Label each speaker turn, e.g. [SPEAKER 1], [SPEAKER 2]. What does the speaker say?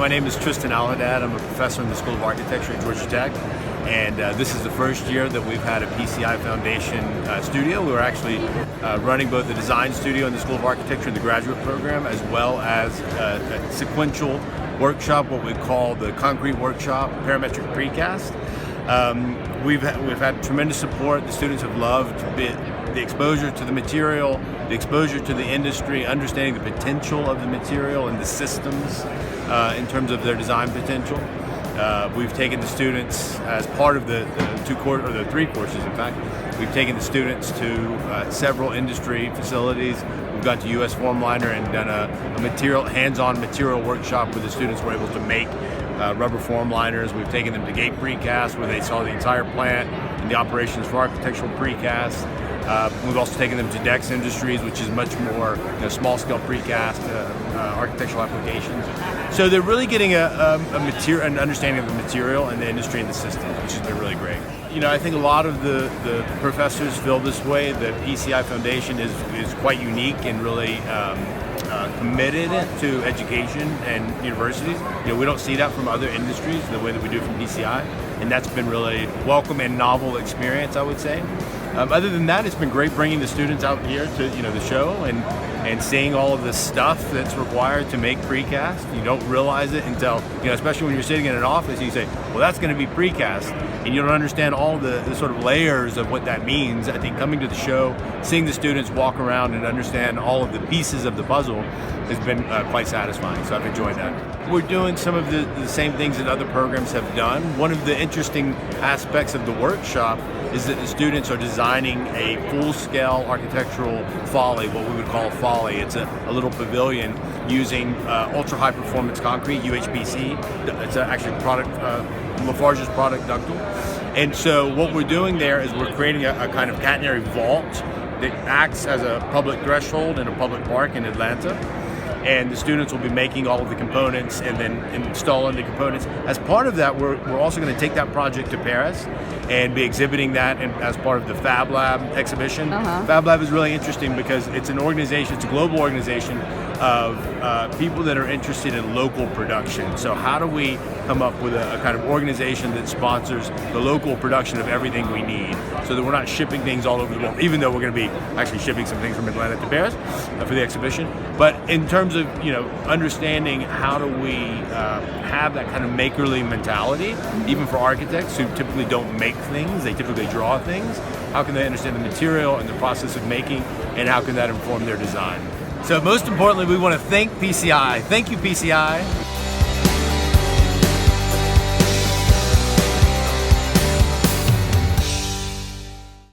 [SPEAKER 1] My name is Tristan Al Haddad. I'm a professor in the School of Architecture at Georgia Tech, and this is the first year that we've had a PCI Foundation studio. We're actually running both the design studio in the School of Architecture and the graduate program, as well as a sequential workshop, what we call the concrete workshop, parametric precast. We've had tremendous support. The students have loved the exposure to the material, the exposure to the industry, understanding the potential of the material and the systems in terms of their design potential. We've taken the students as part of the three courses, in fact. We've taken the students to several industry facilities. We've gone to US Formliner and done a hands-on material workshop where the students were able to make rubber form liners. We've taken them to gate precast, where they saw the entire plant and the operations for architectural precast. We've also taken them to Dex Industries, which is much more small-scale precast architectural applications. So they're really getting an understanding of the material and the industry and the system, which has been really great. I think a lot of the professors feel this way. The PCI Foundation is quite unique and really committed to education and universities. We don't see that from other industries the way that we do from PCI, and that's been really welcome and novel experience, I would say. Other than that, it's been great bringing the students out here to the show and seeing all of the stuff that's required to make precast. You don't realize it until, especially when you're sitting in an office, you say, well, that's going to be precast, and you don't understand all the sort of layers of what that means. I think coming to the show, seeing the students walk around and understand all of the pieces of the puzzle has been quite satisfying, so I've enjoyed that. We're doing some of the same things that other programs have done. One of the interesting aspects of the workshop is that the students are designing a full-scale architectural folly, what we would call a folly. It's a little pavilion using ultra-high performance concrete, UHPC. It's actually product, Lafarge's product ductile. And so what we're doing there is we're creating a kind of catenary vault that acts as a public threshold in a public park in Atlanta. And the students will be making all of the components and then installing the components. As part of that, we're also going to take that project to Paris and be exhibiting that as part of the Fab Lab exhibition. Fab Lab is really interesting because it's an organization, it's a global organization of people that are interested in local production. So how do we come up with a kind of organization that sponsors the local production of everything we need, so that we're not shipping things all over the world, even though we're going to be actually shipping some things from Atlanta to Paris for the exhibition. But in terms of understanding how do we have that kind of makerly mentality, even for architects who typically don't make things, they typically draw things. How can they understand the material and the process of making, and how can that inform their design? So most importantly, we want to thank PCI. Thank you, PCI.